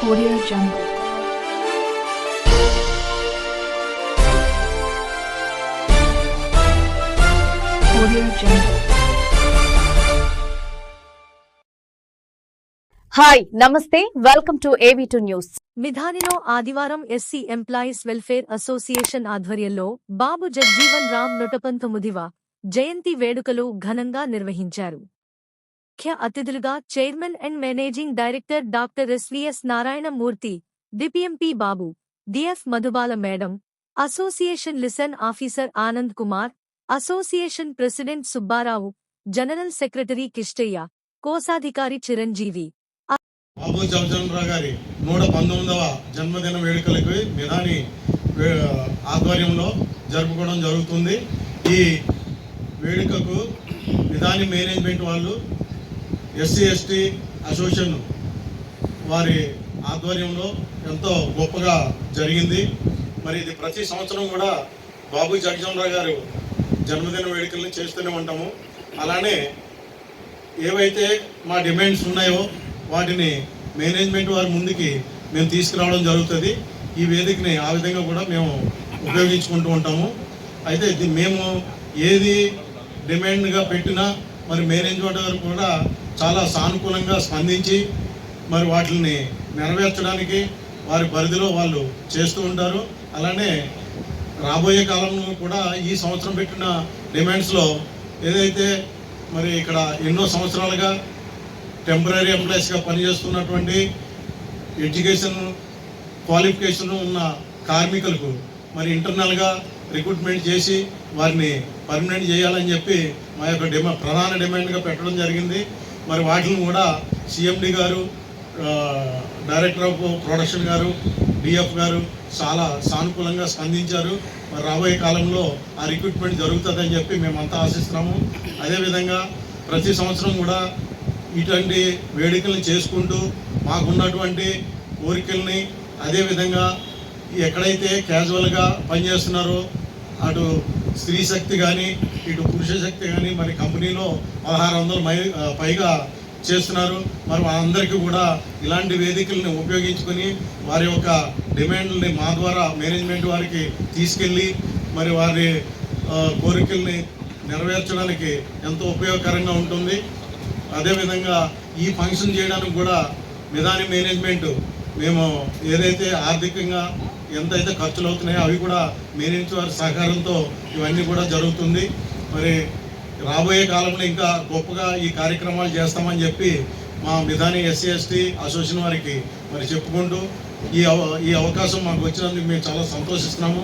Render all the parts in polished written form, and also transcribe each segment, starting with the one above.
Audio Jungle. Audio Jungle. Hi నమస్తే welcome to AV2 news. మిధానిలో ఆదివారం SC employees welfare association ఆధ్వర్యంలో బాబు జగ్జీవన్ రామ్ 119వ జయంతి వేడుకలు ఘనంగా నిర్వహించారు. ముఖ్య అతిథులుగా chairman and managing director doctor SVS Narayanamurthy, DPMP Babu, DF Madhubala madam, association liaison officer Anand Kumar, association president Subbarao, general secretary Kishtaiah, కోశాధికారి చిరంజీవి. బాబు జగ్జీవన్ రామ్ గారి 119వ జన్మదిన వేడుకలకు మిధాని ఆధ్వర్యంలో జరుపుకోవడం జరుగుతుంది. ఈ వేడుకకు మిధాని మేనేజ్మెంట్ వాళ్ళు SC/ST అసోసియేషన్ వారి ఆధ్వర్యంలో ఎంతో గొప్పగా జరిగింది. మరి ఇది ప్రతి సంవత్సరం కూడా బాబు జగ్జీవన్ రామ్ గారు జన్మదిన వేడుకల్ని చేస్తూనే ఉంటాము. అలానే ఏవైతే మా డిమాండ్స్ ఉన్నాయో వాటిని మేనేజ్మెంట్ వారి ముందుకి మేము తీసుకురావడం జరుగుతుంది. ఈ వేదికని ఆ విధంగా కూడా మేము ఉపయోగించుకుంటూ ఉంటాము. అయితే మేము ఏది డిమాండ్గా పెట్టినా మరి మేనేజ్మెంట్ వారు కూడా చాలా సానుకూలంగా స్పందించి మరి వాటిని నెరవేర్చడానికి వారి పరిధిలో వాళ్ళు చేస్తూ ఉంటారు. అలానే రాబోయే కాలంలో కూడా ఈ సంవత్సరం పెట్టిన డిమాండ్స్లో ఏదైతే మరి ఇక్కడ ఎన్నో సంవత్సరాలుగా టెంపరీ ఎంప్లాయీస్గా పనిచేస్తున్నటువంటి ఎడ్యుకేషన్ క్వాలిఫికేషన్ ఉన్న కార్మికులకు మరి ఇంటర్నల్గా రిక్రూట్మెంట్ చేసి వారిని పర్మనెంట్ చేయాలని చెప్పి మా యొక్క ప్రధాన డిమాండ్గా పెట్టడం జరిగింది. మరి వాటిని కూడా CMD గారు, డైరెక్టర్ ఆఫ్ ప్రొడక్షన్ గారు, DF గారు చాలా సానుకూలంగా స్పందించారు. మరి రాబోయే కాలంలో ఆ రిక్రూట్మెంట్ జరుగుతుందని చెప్పి మేమంతా ఆశిస్తున్నాము. అదేవిధంగా ప్రతి సంవత్సరం కూడా ఇటువంటి వేడుకలను చేసుకుంటూ మాకున్నటువంటి కోరికల్ని అదేవిధంగా ఎక్కడైతే క్యాజువల్గా పనిచేస్తున్నారో అటు స్త్రీ శక్తి కానీ ఇటు పురుష శక్తి కానీ మరి కంపెనీలో 1600 పైగా చేస్తున్నారు. మరి అందరికీ కూడా ఇలాంటి వేదికల్ని ఉపయోగించుకొని వారి యొక్క డిమాండ్లని మా ద్వారా మేనేజ్మెంట్ వారికి తీసుకెళ్ళి మరి వారి కోరికల్ని నెరవేర్చడానికి ఎంతో ఉపయోగకరంగా ఉంటుంది. అదేవిధంగా ఈ ఫంక్షన్ చేయడానికి కూడా మిధాని మేనేజ్మెంట్ మేము ఏదైతే ఆర్థికంగా ఎంతైతే ఖర్చులు అవుతున్నాయో అవి కూడా మేనేజ్మెంట్ వారి సహకారంతో ఇవన్నీ కూడా జరుగుతుంది. మరి రాబోయే కాలంలో ఇంకా గొప్పగా ఈ కార్యక్రమాలు చేస్తామని చెప్పి మా మిధాని SC/ST అసోసియేషన్ వారికి మరి చెప్పుకుంటూ ఈ అవకాశం మాకు వచ్చినందుకు మేము చాలా సంతోషిస్తున్నాము.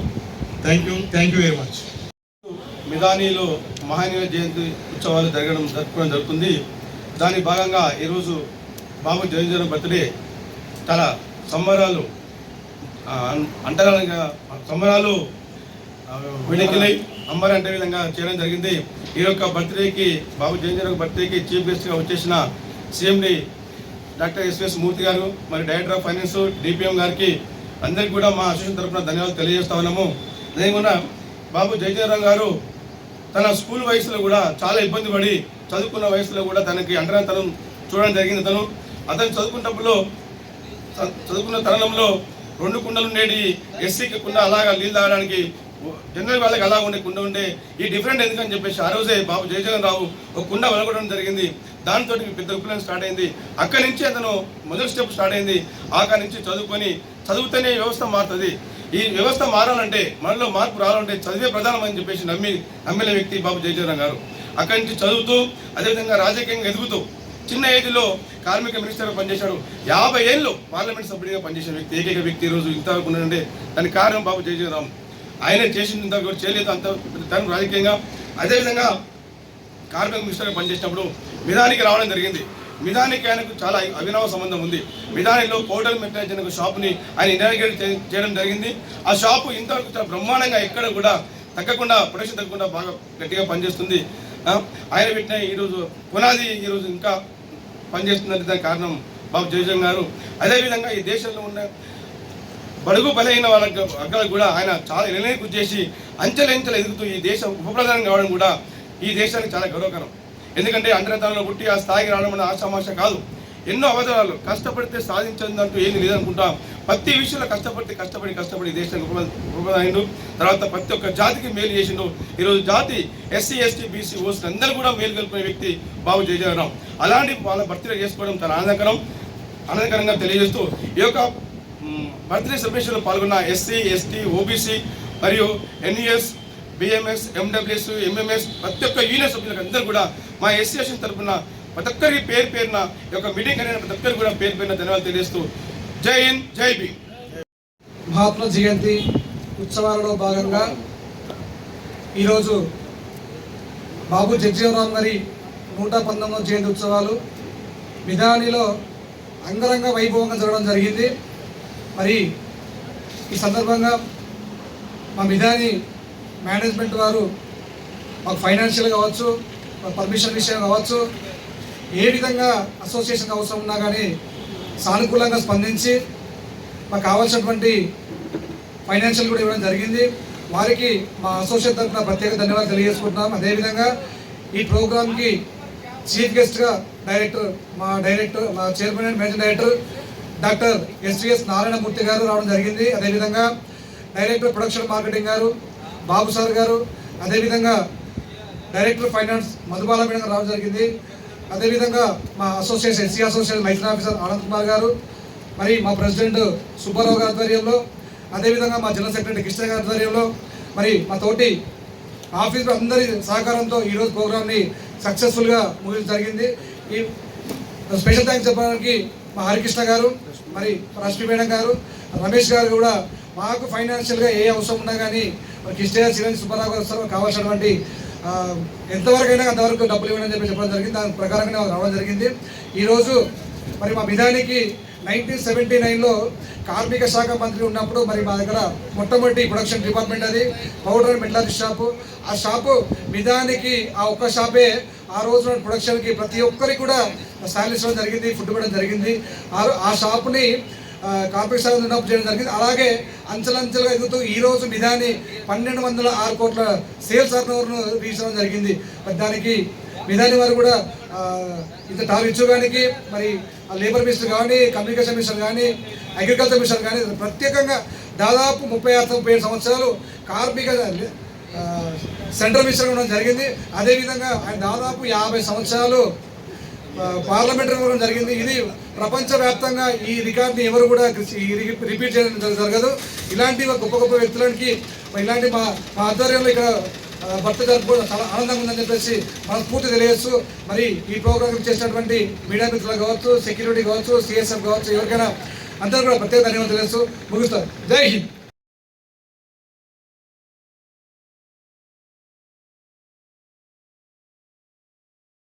Thank you very much. మిధానిలో మహనీయ జయంతి ఉత్సవాలు జరుపుకోవడం జరుగుతుంది. దాని భాగంగా ఈరోజు బాబు జగ్జీవన్ బర్త్డే చాలా సంబరాలు సంబరాలు వెలికినాయి అంబర్ అంటే విధంగా చేయడం జరిగింది. ఈ యొక్క బర్త్డేకి బాబు జగ్జీవన్ బర్త్డేకి చీఫ్ గెస్ట్గా వచ్చేసిన CMD డాక్టర్ SVS మూర్తి గారు, మరి డైరెక్టర్ ఆఫ్ ఫైనాన్స్ DPM గారికి అందరికీ కూడా మా అసోసియేషన్ తరఫున ధన్యవాదాలు తెలియజేస్తా ఉన్నాము. అదేవిధంగా బాబు జగ్జీవన్ రామ్ గారు తన స్కూల్ వయసులో కూడా చాలా ఇబ్బంది పడి చదువుకున్న వయసులో కూడా తనకి అంటరానితనం చూడడం జరిగింది. అతను చదువుకున్న తరుణంలో 2 కుండలు ఉండేది, SCకి కుండ అలాగా నీళ్ళు తాగడానికి, జనరల్ వాళ్ళకి అలా ఉండే ఈ డిఫరెంట్ ఎందుకని చెప్పేసి ఆ రోజే బాబు జగ్జీవన్ రావు ఒక కుండ వెలగొట్టడం జరిగింది. దాంతో పెద్ద ఉపయోగం స్టార్ట్ అయింది. అక్కడి నుంచి అతను మొదటి స్టెప్ స్టార్ట్ అయింది. అక్కడి నుంచి చదివితేనే వ్యవస్థ మారుతుంది. ఈ వ్యవస్థ మారాలంటే మనలో మార్పు రావాలంటే చదివే ప్రధానం అని చెప్పేసి నమ్మిన వ్యక్తి బాబు జగ్జీవన్ రామ్ గారు. అక్కడి నుంచి చదువుతూ అదేవిధంగా రాజకీయంగా ఎదుగుతూ చిన్న ఏజ్లో కార్మిక మినిస్టర్గా పనిచేశాడు. 50 ఏళ్ళు పార్లమెంట్ సభ్యుడిగా పనిచేసిన వ్యక్తి, ఏకైక వ్యక్తి ఈరోజు ఇంతవరకు ఉన్నాడంటే దానికి కారణం బాబు జగ్జీవన్ రామ్. ఆయన చేసిన ఇంతవరకు చేయలేదు అంత తను రాజకీయంగా. అదేవిధంగా కార్మిక మినిస్టర్గా పనిచేసినప్పుడు మిధానికి రావడం జరిగింది. మిధానికి ఆయనకు చాలా అవినవ సంబంధం ఉంది. మిధానిలో హోటల్ మెయింటెనెన్స్ అనే షాప్ని ఆయన ఇనాగ్రేట్ చేయడం జరిగింది. ఆ షాపు ఇంతవరకు చాలా బ్రహ్మాండంగా ఎక్కడ కూడా తగ్గకుండా ప్రొడక్షన్ తగ్గకుండా బాగా గట్టిగా పనిచేస్తుంది. ఆయన పెట్టిన ఈరోజు పునాది ఈరోజు ఇంకా పనిచేస్తుందంటే దానికి కారణం బాబు జగ్జీవన్ గారు. అదేవిధంగా ఈ దేశంలో ఉన్న బడుగు బలైన వాళ్ళకి కూడా ఆయన చాలా నిర్ణయం కృషి చేసి అంచెలంచెలు ఎదుగుతూ ఈ దేశం ఉప ప్రధాని కావడం కూడా ఈ దేశానికి చాలా గౌరవకరం. ఎందుకంటే అంటరానితనంలో పుట్టి ఆ స్థాయికి రావడం అనే ఆశామాష కాదు. ఎన్నో అవసరాలు కష్టపడితే సాధించదంటూ ఏది లేదనుకుంటాం. ప్రతి విషయంలో కష్టపడి దేశానికి ఉపయోగిండు. తర్వాత ప్రతి ఒక్క జాతికి మేలు చేసిండు. ఈరోజు జాతి ఎస్సీ ఎస్టీ బీసీ ఓసీ అందరూ కూడా మేలు కలిపిన వ్యక్తి బాబు జయజీవన్ రామ్. అలాంటి వాళ్ళ బర్త్డే చేసుకోవడం చాలా ఆనందకరంగా తెలియజేస్తూ ఈ యొక్క బర్త్డే సెలబ్రేషన్లో పాల్గొన్న ఎస్సీ ఎస్టీ ఓబీసీ మరియు ఎన్ఈఎస్ బిఎంఎస్ ఎండబ్ల్యూఎస్ ఎంఎంఎస్ ప్రతి ఒక్క యూనియన్ సభ్యులకు అందరూ కూడా మా ఎస్సీ ఎస్టీ తరఫున ప్రతి ఒక్కరికి పేరున ఈ యొక్క మీటింగ్ అనేది ప్రతి ఒక్కరికి కూడా పేరున ధన్యవాదాలు తెలియజేస్తూ జై హింద్ జై భీమ్. మహాత్మా జయంతి ఉత్సవాలలో భాగంగా ఈరోజు బాబు జగజీవన్ రామ్ గారి 119వ జయంతి ఉత్సవాలు మిధానిలో అంగరంగ వైభవంగా జరగడం జరిగింది. మరి ఈ సందర్భంగా మా మిధాని మేనేజ్మెంట్ వారు మాకు ఫైనాన్షియల్ కావచ్చు, పర్మిషన్ విషయం కావచ్చు, ఏ విధంగా అసోసియేషన్ అవసరం ఉన్నా కానీ సానుకూలంగా స్పందించి మాకు కావాల్సినటువంటి ఫైనాన్షియల్ కూడా ఇవ్వడం జరిగింది. వారికి మా అసోసియేషన్ తరఫున ప్రత్యేక ధన్యవాదాలు తెలియజేసుకుంటున్నాం. అదేవిధంగా ఈ ప్రోగ్రామ్కి చీఫ్ గెస్ట్గా మా chairman and managing director doctor SVS Narayanamurthy గారు రావడం జరిగింది. అదేవిధంగా డైరెక్టర్ ప్రొడక్షన్ మార్కెటింగ్ గారు బాబు సార్ గారు, అదేవిధంగా డైరెక్టర్ ఫైనాన్స్ మధుబాల మేడం గారు రావడం జరిగింది. అదేవిధంగా మా association SC association licence officer Anand Kumar గారు, మరి మా ప్రెసిడెంట్ సుబ్బారావు గారి ఆధ్వర్యంలో, అదేవిధంగా మా జనరల్ సెక్రటరీ కృష్ణ గారి ఆధ్వర్యంలో, మరి మా తోటి ఆఫీసులో అందరి సహకారంతో ఈరోజు ప్రోగ్రామ్ని సక్సెస్ఫుల్గా ముగించడం జరిగింది. ఈ స్పెషల్ థ్యాంక్స్ చెప్పడానికి మా హరికృష్ణ గారు, మరి రష్మి మేడం గారు, రమేష్ గారు కూడా మాకు ఫైనాన్షియల్గా ఏ అవసరం ఉన్నా కానీ కృష్ణ చిరంజీవి సుబ్బారావు గారు కావాల్సినటువంటి ఎంతవరకైనా అంతవరకు డబ్బులు ఇవ్వడం చెప్పడం జరిగింది. దాని ప్రకారంగానే రావడం జరిగింది. ఈరోజు మరి మా మిధానికి 1979లో కార్మిక శాఖ మంత్రి ఉన్నప్పుడు మరి మా దగ్గర మొట్టమొదటి ప్రొడక్షన్ డిపార్ట్మెంట్ అది పౌడర్ అండ్ మెటలరీ షాపు. ఆ షాపు మిధానికి ఆ ఒక్క షాపే ఆ రోజు ప్రొడక్షన్కి ప్రతి ఒక్కరికి కూడా శాలరీస్ ఇవ్వడం జరిగింది, ఫుడ్ ఇవ్వడం జరిగింది. ఆ షాపుని కార్మిక శాఖ ఉన్నప్పుడు చేయడం జరిగింది. అలాగే అంచెలంచెలుగా ఎదుగుతూ ఈరోజు మిధాని 1206 కోట్ల సేల్స్ టర్నోవర్ను రీచ్ అవ్వడం జరిగింది. మరి దానికి మిధాని వారు కూడా ఇంత టార్ ఇచ్చుకోవడానికి మరి లేబర్ మినిస్టర్ కానీ, కమ్యూనికేషన్ మినిస్టర్ కానీ, అగ్రికల్చర్ మినిస్టర్ కానీ ప్రత్యేకంగా దాదాపు 36-37 సంవత్సరాలు కార్మిక సెంట్రల్ మినిస్టర్గా ఉండడం జరిగింది. అదేవిధంగా ఆయన దాదాపు 50 సంవత్సరాలు పార్లమెంటరీ ఉండడం జరిగింది. ఇది ప్రపంచవ్యాప్తంగా ఈ రికార్డుని ఎవరు కూడా రిపీట్ చేయడం జరగదు. ఇలాంటి గొప్ప గొప్ప వ్యక్తులకి ఇలాంటి మా ఆధ్వర్యంలో ఇక్కడ భర్త జరుపుకోవడం చాలా ఆనందంగా ఉందని చెప్పేసి మనస్ఫూర్తి తెలియజేస్తూ, మరి ఈ ప్రోగ్రామ్ చేసినటువంటి మీడియా మిత్రులు కావచ్చు, సెక్యూరిటీ కావచ్చు, సిఎస్ఎఫ్ కావచ్చు, ఎవరికైనా అందరూ కూడా ప్రత్యేక ధన్యవాదాలు తెలియజేస్తూ ముగిస్తారు. జై హింద్.